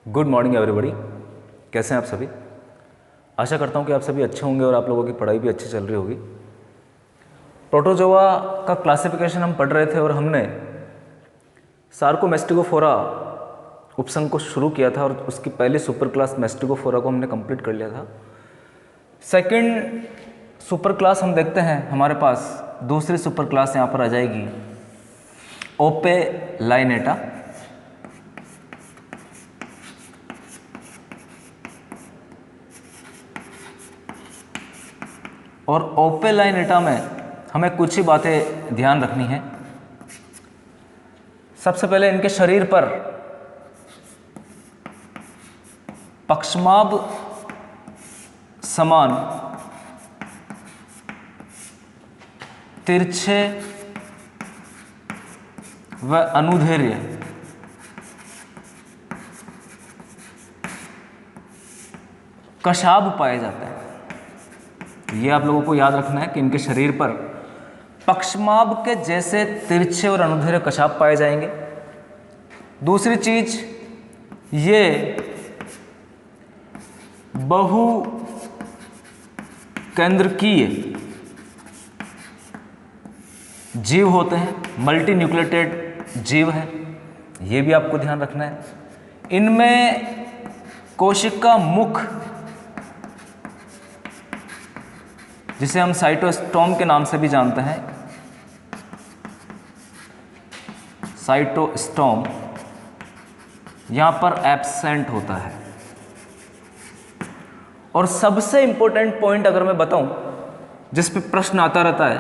Good morning everybody. कैसे हैं आप सभी? आशा करता हूं कि आप सभी अच्छे होंगे और आप लोगों की पढ़ाई भी अच्छी चल रही होगी। प्रोटोजोआ का क्लासिफिकेशन हम पढ़ रहे थे और हमने सार्कोमेस्टिगोफोरा उपसंघ को शुरू किया था और उसकी पहली सुपर क्लास मेस्टिगोफोरा को हमने कंप्लीट कर लिया था। सेकंड सुपर क्लास हम देखते हैं, हमारे पास दूसरी सुपर क्लास यहाँ पर आ जाएगी ओपे लाइनेटा। और ओपे लाइनेटा में हमें कुछ ही बातें ध्यान रखनी है। सबसे पहले इनके शरीर पर पक्षमाभ समान तिरछे व अनुदैर्घ्य कशाभ पाए जाते हैं। ये आप लोगों को याद रखना है कि इनके शरीर पर पक्षमाभ के जैसे तिरछे और अनुदैर्घ्य कशाभ पाए जाएंगे। दूसरी चीज, ये बहु केंद्रकीय जीव होते हैं, मल्टी न्यूक्लिएटेड जीव है, ये भी आपको ध्यान रखना है। इनमें कोशिका मुख, जिसे हम साइटोस्टोम के नाम से भी जानते हैं, साइटोस्टोम यहां पर एब्सेंट होता है। और सबसे इंपॉर्टेंट पॉइंट अगर मैं बताऊं जिस पे प्रश्न आता रहता है,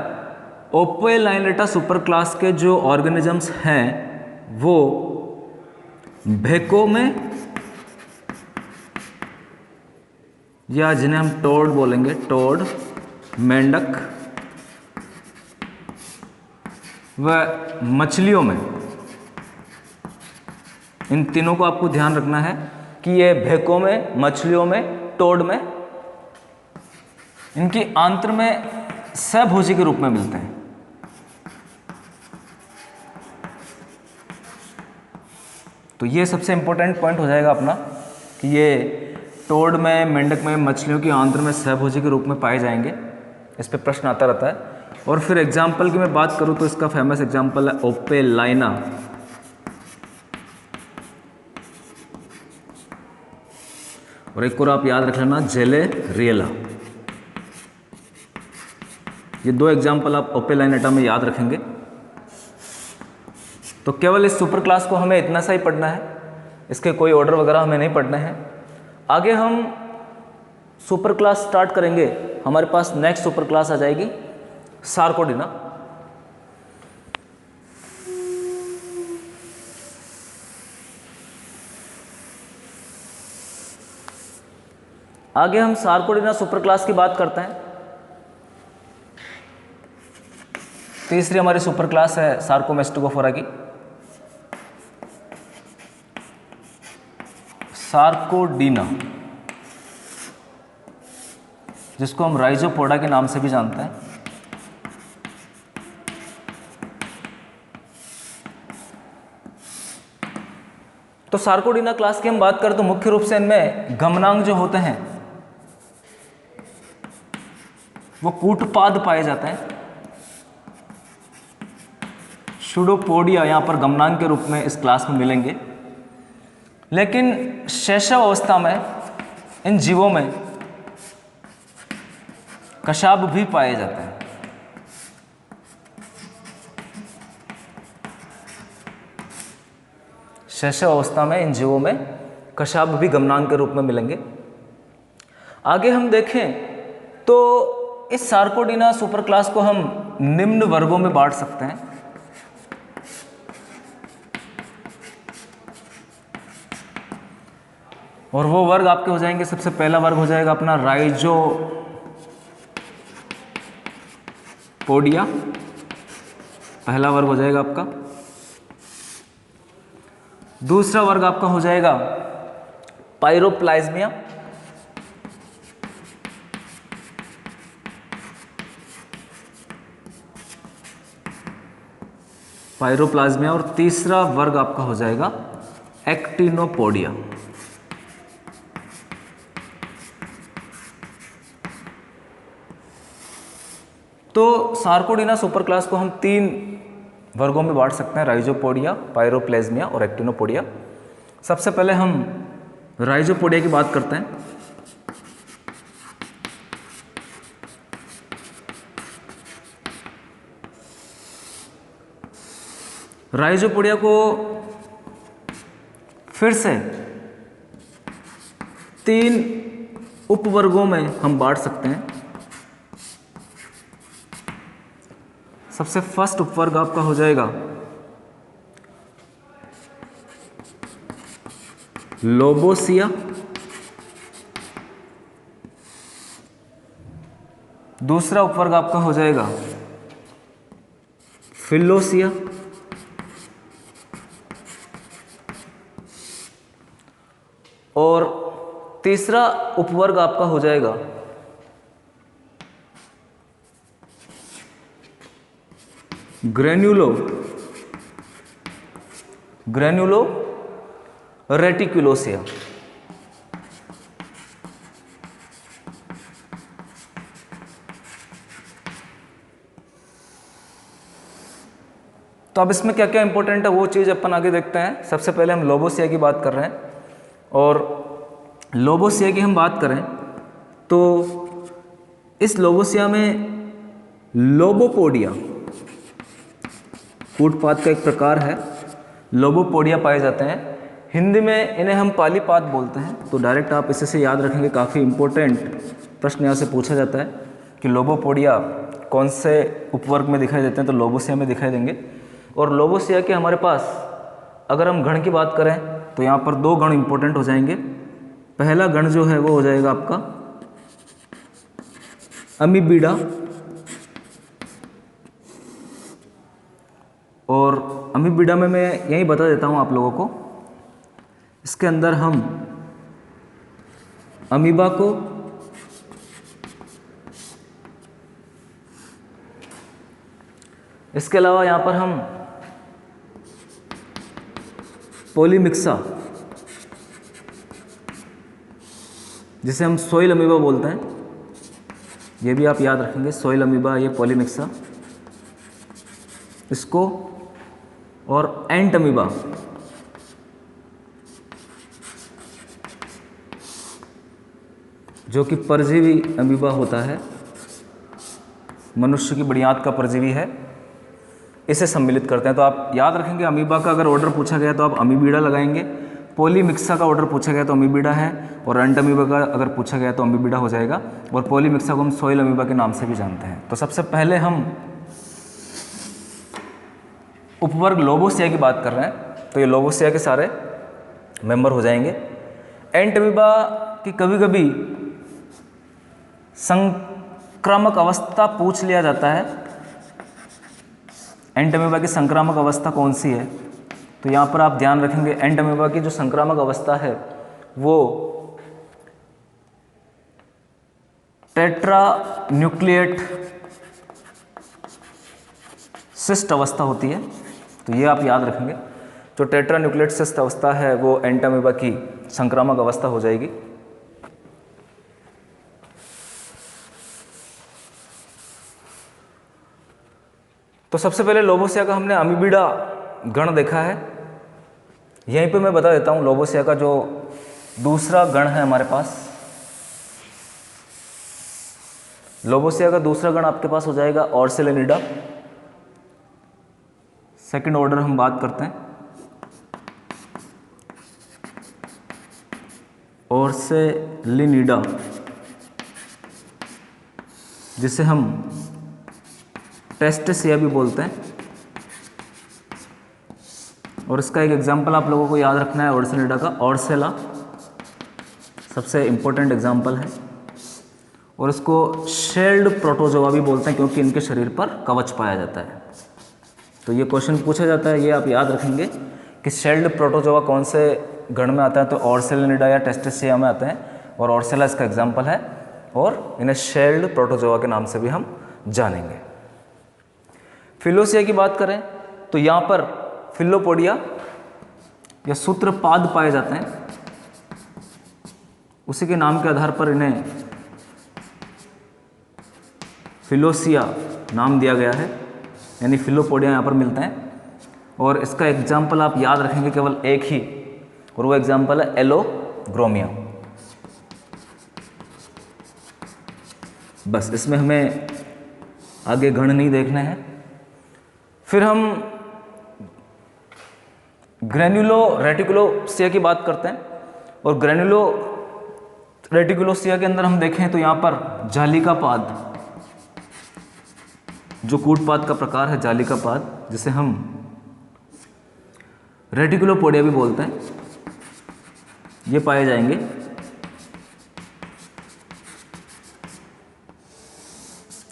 ओपे लाइनेटा सुपर क्लास के जो ऑर्गेनिजम्स हैं वो भेको में, या जिन्हें हम टोड बोलेंगे, टोड, मेंढक व मछलियों में, इन तीनों को आपको ध्यान रखना है कि ये भेकों में, मछलियों में, टोड में, इनकी आंत्र में सहभोजी के रूप में मिलते हैं। तो ये सबसे इंपॉर्टेंट पॉइंट हो जाएगा अपना कि ये टोड में, मेंढक में, मछलियों की आंत्र में सहभोजी के रूप में पाए जाएंगे। इस पे प्रश्न आता रहता है। और फिर एग्जाम्पल की मैं बात करूं तो इसका फेमस एग्जाम्पल है ओपे लाइना। और एक और आप याद रख लेना, जेले रियला। ये दो एग्जाम्पल आप ओपे लाइनेटा में याद रखेंगे। तो केवल इस सुपर क्लास को हमें इतना सा ही पढ़ना है, इसके कोई ऑर्डर वगैरह हमें नहीं पढ़ने हैं। आगे हम सुपर क्लास स्टार्ट करेंगे, हमारे पास नेक्स्ट सुपर क्लास आ जाएगी सार्कोडिना। आगे हम सार्कोडिना सुपर क्लास की बात करते हैं। तीसरी हमारी सुपर क्लास है सार्कोमेस्टिगोफोरा की। सार्कोडीना, जिसको हम राइजोपोडा के नाम से भी जानते हैं। तो सार्कोडीना क्लास की हम बात करें तो मुख्य रूप से इनमें गमनांग जो होते हैं वो कूटपाद पाए जाते हैं। शूडोपोडिया यहां पर गमनांग के रूप में इस क्लास में मिलेंगे। लेकिन शैशव अवस्था में इन जीवों में कशाभ भी पाए जाते हैं। शैशव अवस्था में इन जीवों में कशाभ भी गमनांग के रूप में मिलेंगे। आगे हम देखें तो इस सार्कोडीना सुपर क्लास को हम निम्न वर्गों में बांट सकते हैं। और वो वर्ग आपके हो जाएंगे, सबसे पहला वर्ग हो जाएगा अपना राइजोपोडिया, पहला वर्ग हो जाएगा आपका। दूसरा वर्ग आपका हो जाएगा पायरोप्लाज्मिया। पायरोप्लाज्मिया। और तीसरा वर्ग आपका हो जाएगा एक्टिनोपोडिया। तो सार्कोडीना सुपर क्लास को हम 3 वर्गों में बांट सकते हैं, राइजोपोडिया, पायरोप्लेज्मिया और एक्टिनोपोडिया। सबसे पहले हम राइजोपोडिया की बात करते हैं। राइजोपोडिया को फिर से 3 उपवर्गों में हम बांट सकते हैं। सबसे फर्स्ट उपवर्ग आपका हो जाएगा लोबोसिया, दूसरा उपवर्ग आपका हो जाएगा फिलोसिया, और तीसरा उपवर्ग आपका हो जाएगा ग्रेन्युलो रेटिकुलोसिया। तो अब इसमें क्या क्या इंपॉर्टेंट है वो चीज़ अपन आगे देखते हैं। सबसे पहले हम लोबोसिया की बात कर रहे हैं, और लोबोसिया की हम बात करें तो इस लोबोसिया में लोबोपोडिया कूटपाद का एक प्रकार है, लोबोपोडिया पाए जाते हैं। हिंदी में इन्हें हम पालीपाद बोलते हैं। तो डायरेक्ट आप इसे से याद रखेंगे, काफ़ी इंपॉर्टेंट प्रश्न यहाँ से पूछा जाता है कि लोबोपोडिया कौन से उपवर्ग में दिखाई देते हैं, तो लोबोसिया में दिखाई देंगे। और लोबोसिया के हमारे पास अगर हम गण की बात करें तो यहाँ पर 2 गण इंपॉर्टेंट हो जाएंगे। पहला गण जो है वो हो जाएगा आपका अमीबीडा, और अमीबीडा में मैं यही बता देता हूँ आप लोगों को। इसके अंदर हम अमीबा को इसके अलावा यहाँ पर हम पॉलीमिक्सा, जिसे हम सोइल अमीबा बोलते हैं, ये भी आप याद रखेंगे, सोइल अमीबा, ये पॉलीमिक्सा, इसको, और एंट अमीबा, जो कि परजीवी अमीबा होता है, मनुष्य की बुनियाद का परजीवी है, इसे सम्मिलित करते हैं। तो आप याद रखेंगे, अमीबा का अगर ऑर्डर पूछा गया तो आप अमीबीडा लगाएंगे, पॉलीमिक्सा का ऑर्डर पूछा गया तो अमीबीडा है, और एंट अमीबा का अगर पूछा गया तो अमीबीडा हो जाएगा, और पॉलीमिक्सा को हम सोइल अमीबा के नाम से भी जानते हैं। तो सबसे पहले हम उपवर्ग लोबोसिया की बात कर रहे हैं, तो ये लोबोसिया के सारे मेंबर हो जाएंगे। एंट अमीबा की कभी कभी संक्रामक अवस्था पूछ लिया जाता है, एंट अमीबा की संक्रामक अवस्था कौन सी है, तो यहाँ पर आप ध्यान रखेंगे एंट अमीबा की जो संक्रामक अवस्था है वो टेट्रा न्यूक्लिएट सिस्ट अवस्था होती है। तो ये आप याद रखेंगे, जो टेट्रा न्यूक्लिएट सिस्ट अवस्था है वो एंट अमीबा की संक्रामक अवस्था हो जाएगी। तो सबसे पहले लोबोसिया का हमने अमीबीडा गण देखा है। यहीं पे मैं बता देता हूँ लोबोसिया का जो दूसरा गण है हमारे पास, लोबोसिया का दूसरा गण आपके पास हो जाएगा ऑर्सेलिनिडा। सेकंड ऑर्डर हम बात करते हैं ऑर्सेलिनिडा, जिसे हम टेस्टेसिया भी बोलते हैं, और इसका एक एग्जाम्पल आप लोगों को याद रखना है ऑर्सेलिनिडा का, ऑर्सेला सबसे इम्पोर्टेंट एग्जाम्पल है, और इसको शेल्ड प्रोटोजोआ भी बोलते हैं क्योंकि इनके शरीर पर कवच पाया जाता है। तो ये क्वेश्चन पूछा जाता है, ये आप याद रखेंगे कि शेल्ड प्रोटोजोआ कौन से गण में आता है, तो ऑर्सेलिनिडा या टेस्टेसिया में आते हैं, और ऑर्सेला इसका एग्जाम्पल है, और इन्हें शेल्ड प्रोटोजोआ के नाम से भी हम जानेंगे। फिलोसिया की बात करें तो यहाँ पर फिलोपोडिया या सूत्रपाद पाए जाते हैं, उसी के नाम के आधार पर इन्हें फिलोसिया नाम दिया गया है, यानी फिलोपोडिया यहाँ पर मिलते हैं। और इसका एग्जाम्पल आप याद रखेंगे केवल एक ही, और वो एग्जाम्पल है एलोग्रोमिया। बस इसमें हमें आगे गण नहीं देखने हैं। फिर हम ग्रेन्युलो रेटिकुलोसिया की बात करते हैं, और ग्रेन्युलो रेटिकुलोसिया के अंदर हम देखें तो यहाँ पर जालिका पाद, जो कूटपाद का प्रकार है जालिका पाद, जिसे हम रेटिकुलोपोडिया भी बोलते हैं, ये पाए जाएंगे।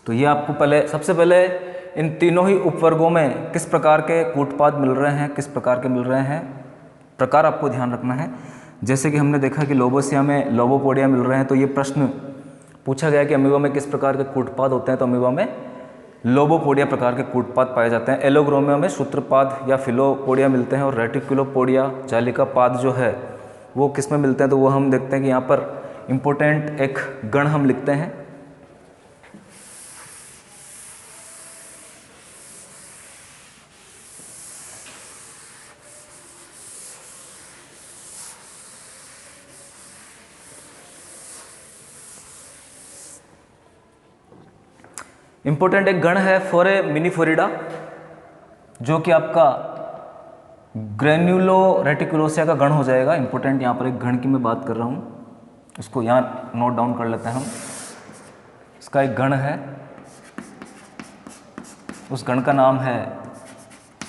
तो ये आपको सबसे पहले इन तीनों ही उपवर्गों में किस प्रकार के कूटपाद मिल रहे हैं, किस प्रकार के मिल रहे हैं, प्रकार आपको ध्यान रखना है। जैसे कि हमने देखा कि लोबोसिया में लोबोपोडिया मिल रहे हैं, तो ये प्रश्न पूछा गया कि अमीबा में किस प्रकार के कूटपाद होते हैं, तो अमीबा में लोबोपोडिया प्रकार के कूटपाद पाए जाते हैं। एलोग्रोमिया में सूत्रपाद या फिलोपोडिया मिलते हैं, और रेटिकुलोपोडिया जालिका पाद जो है वो किस में मिलते हैं, तो वो हम देखते हैं कि यहाँ पर इम्पोर्टेंट एक गण हम लिखते हैं। इम्पोर्टेंट एक गण है फोरेमिनिफोरिडा, जो कि आपका ग्रेन्युलो रेटिकुलोसिया का गण हो जाएगा। इम्पोर्टेंट यहाँ पर एक गण की मैं बात कर रहा हूँ, उसको यहाँ नोट डाउन कर लेते हैं हम। इसका एक गण है, उस गण का नाम है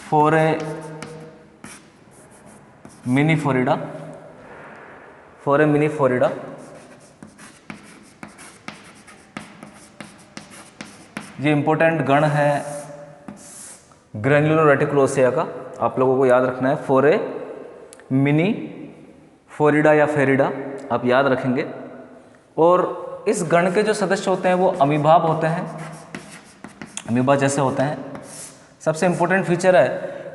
फोरेमिनिफोरिडा। फोरेमिनिफोरिडा ये इम्पोर्टेंट गण है ग्रेन्युलो रेटिकुलोसिया का, आप लोगों को याद रखना है। फोरेमिनिफोरिडा या फेरिडा आप याद रखेंगे। और इस गण के जो सदस्य होते हैं वो अमीबाब होते हैं, अमीबा जैसे होते हैं। सबसे इम्पोर्टेंट फीचर है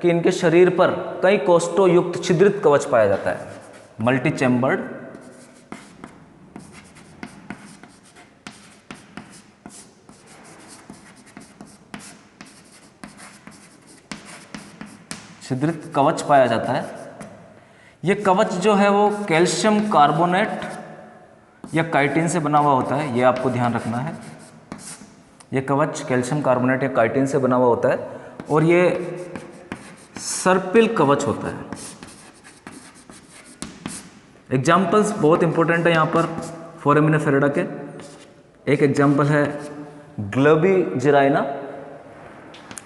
कि इनके शरीर पर कई कोष्ठों युक्त छिद्रित कवच पाया जाता है, मल्टी चैम्बर्ड। छिद्रित कवच पाया जाता है। ये कवच जो है वो कैल्शियम कार्बोनेट या काइटिन से बना हुआ होता है, ये आपको ध्यान रखना है। ये कवच कैल्शियम कार्बोनेट या काइटिन से बना हुआ होता है, और ये सर्पिल कवच होता है। एग्जाम्पल्स बहुत इंपॉर्टेंट है यहाँ पर फोरेमिनिफेरिडा के। एक एग्जाम्पल है ग्लोबीजिराइना,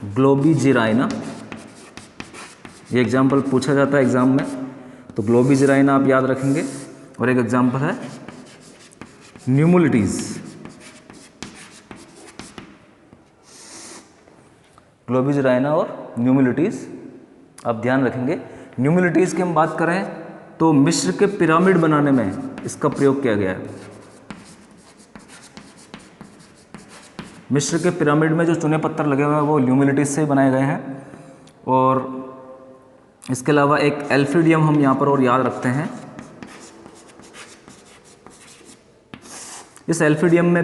ग्लोबीजिराइना, ये एग्जाम्पल पूछा जाता है एग्जाम में, तो ग्लोबीजिराइना आप याद रखेंगे। और एक एग्जाम्पल है न्यूमुलिटीज, ग्लोबीजिराइना और न्यूमुलिटीज आप ध्यान रखेंगे। न्यूमुलिटीज की हम बात करें तो मिस्र के पिरामिड बनाने में इसका प्रयोग किया गया है। मिस्र के पिरामिड में जो चूने पत्थर लगे हुए हैं वो न्यूमुलिटीज से बनाए गए हैं। और इसके अलावा एक एल्फिडियम हम यहाँ पर और याद रखते हैं। इस एल्फिडियम में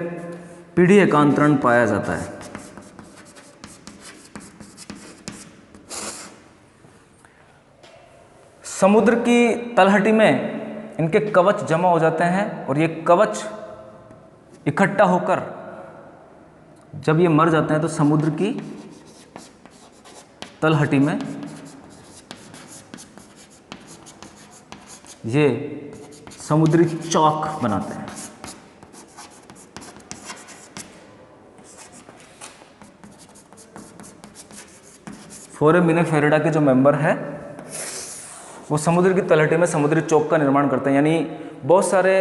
पीढ़ी एकांतरण पाया जाता है। समुद्र की तलहटी में इनके कवच जमा हो जाते हैं, और ये कवच इकट्ठा होकर जब ये मर जाते हैं तो समुद्र की तलहटी में ये समुद्री चौक बनाते हैं। फोरेमिनिफेरिडा के जो मेंबर है वो समुद्र की तलहटी में समुद्री चौक का निर्माण करते हैं। यानी बहुत सारे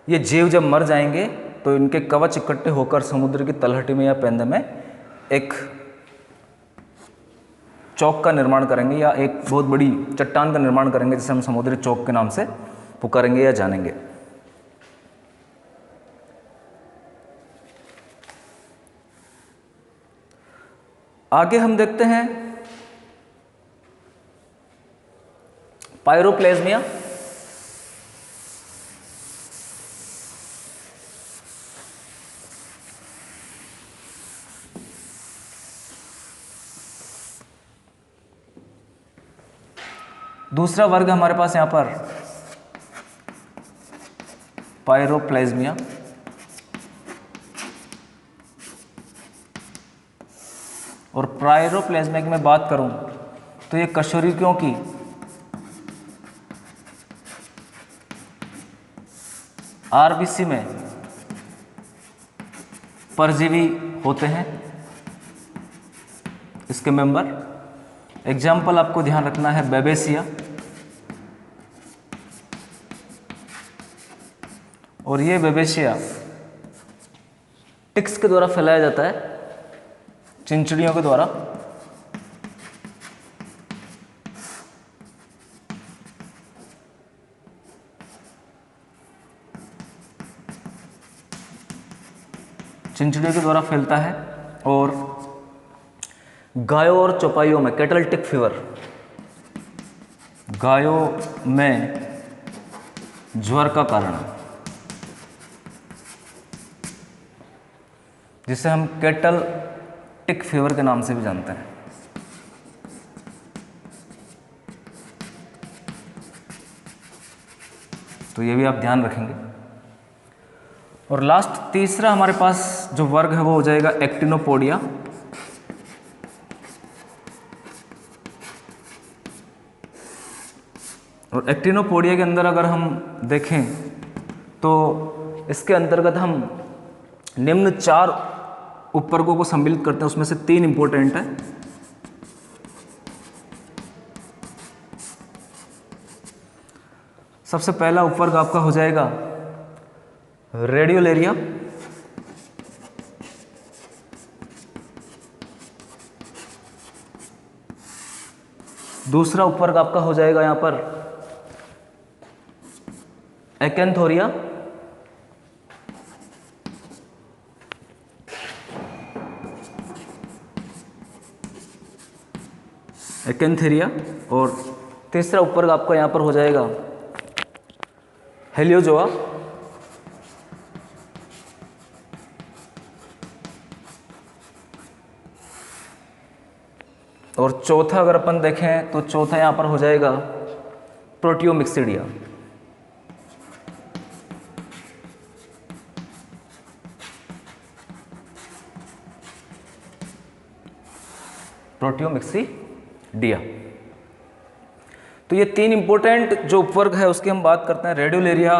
ये जीव जब मर जाएंगे तो इनके कवच इकट्ठे होकर समुद्र की तलहटी में या पेंदे में एक चौक का निर्माण करेंगे, या एक बहुत बड़ी चट्टान का निर्माण करेंगे, जिसे हम समुद्री चौक के नाम से पुकारेंगे या जानेंगे। आगे हम देखते हैं पायरोप्लेज्मिया। दूसरा वर्ग हमारे पास यहाँ पर पायरोप्लाज्मिया। और पायरोप्लाज्मिया की मैं बात करूं तो ये कशेरुकियों की आरबीसी में परजीवी होते हैं इसके मेंबर। एग्जाम्पल आपको ध्यान रखना है बेबेसिया, और ये बेबेसिया टिक्स के द्वारा फैलाया जाता है, चिंचड़ियों के द्वारा। चिंचड़ियों के द्वारा फैलता है। और गायों और चौपाइयों में कैटल टिक फीवर, गायों में ज्वर का कारण, जिसे हम कैटल टिक फीवर के नाम से भी जानते हैं। तो ये भी आप ध्यान रखेंगे। और लास्ट तीसरा हमारे पास जो वर्ग है वो हो जाएगा एक्टिनोपोडिया। और एक्टिनोपोडिया के अंदर अगर हम देखें तो इसके अंतर्गत हम निम्न 4 उपवर्गों को सम्मिलित करते हैं, उसमें से 3 इंपॉर्टेंट है। सबसे पहला उपवर्ग आपका हो जाएगा रेडियोलेरिया। दूसरा उपवर्ग आपका हो जाएगा यहां पर एकैंथोरिया। एकैंथेरिया। और तीसरा उपवर्ग आपका यहां पर हो जाएगा हेलियोजोआ। और चौथा अगर अपन देखें तो चौथा यहां पर हो जाएगा प्रोटियोमिक्सिडिया। प्रोटियोमिक्सिडिया। तो ये 3 इंपॉर्टेंट जो उपवर्ग है उसकी हम बात करते हैं। रेडियोलेरिया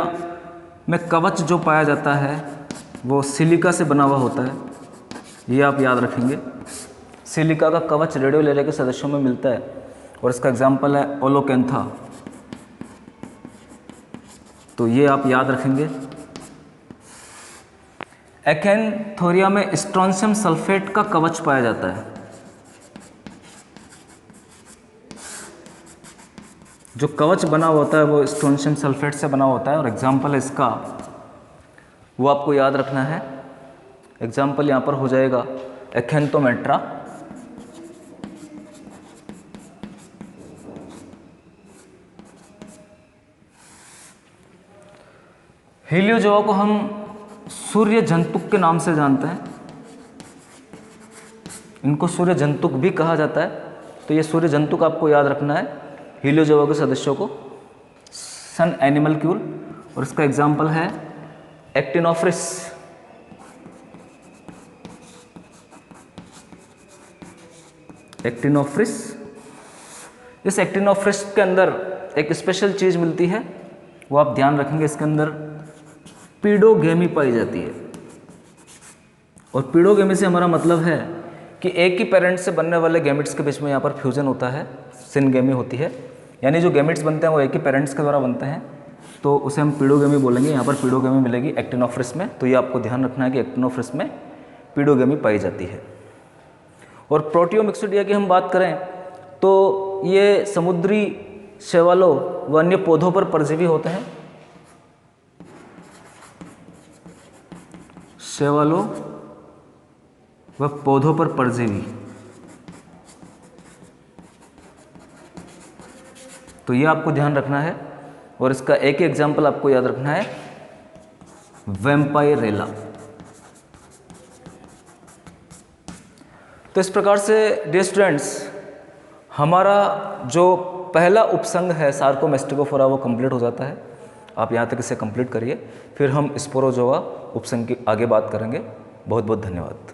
में कवच जो पाया जाता है वो सिलिका से बना हुआ होता है, ये आप याद रखेंगे। सिलिका का कवच रेडियोलेरिया के सदस्यों में मिलता है और इसका एग्जाम्पल है ओलोकेंथा। तो ये आप याद रखेंगे। एकैंथोरिया में स्ट्रोंशियम सल्फेट का कवच पाया जाता है। जो कवच बना होता है वो स्ट्रोंशियम सल्फेट से बना होता है और एग्जाम्पल है इसका वो आपको याद रखना है। एग्जाम्पल यहाँ पर हो जाएगा एक्थेंथोमेट्रा। हीलियोजोआ को हम सूर्य जंतुक के नाम से जानते हैं, इनको सूर्य जंतुक भी कहा जाता है। तो ये सूर्य जंतुक आपको याद रखना है हीलियोजोआ के सदस्यों को, सन एनिमलक्यूल। और इसका एग्जाम्पल है एक्टिनोफ्रिस। एक्टिनोफ्रिस। इस एक्टिनोफ्रिस के अंदर एक स्पेशल चीज मिलती है, वो आप ध्यान रखेंगे। इसके अंदर पीडोगेमी पाई जाती है। और पीडोगेमी से हमारा मतलब है कि एक ही पेरेंट से बनने वाले गैमेट्स के बीच में यहाँ पर फ्यूजन होता है, सिनगेमी होती है। यानी जो गैमेट्स बनते हैं वो एक ही पेरेंट्स के द्वारा बनते हैं, तो उसे हम पीडोगेमी बोलेंगे। यहाँ पर पीडोगेमी मिलेगी एक्टिनोफ्रिस में। तो ये आपको ध्यान रखना है कि एक्टिनोफ्रिस में पीडोगेमी पाई जाती है। और प्रोटियोमिक्सिडिया की हम बात करें तो ये समुद्री शैवालों व अन्य पौधों पर परजीवी होते हैं। शैवालों व पौधों पर परजीवी, तो ये आपको ध्यान रखना है। और इसका एक ही एग्जाम्पल आपको याद रखना है, वैम्पायरेला। तो इस प्रकार से डियर स्टूडेंट्स, हमारा जो पहला उपसंग है सार्कोमेस्टिकोफोरा वो कंप्लीट हो जाता है। आप यहाँ तक इसे कंप्लीट करिए, फिर हम स्पोरोजोआ उपसंग की आगे बात करेंगे। बहुत बहुत धन्यवाद।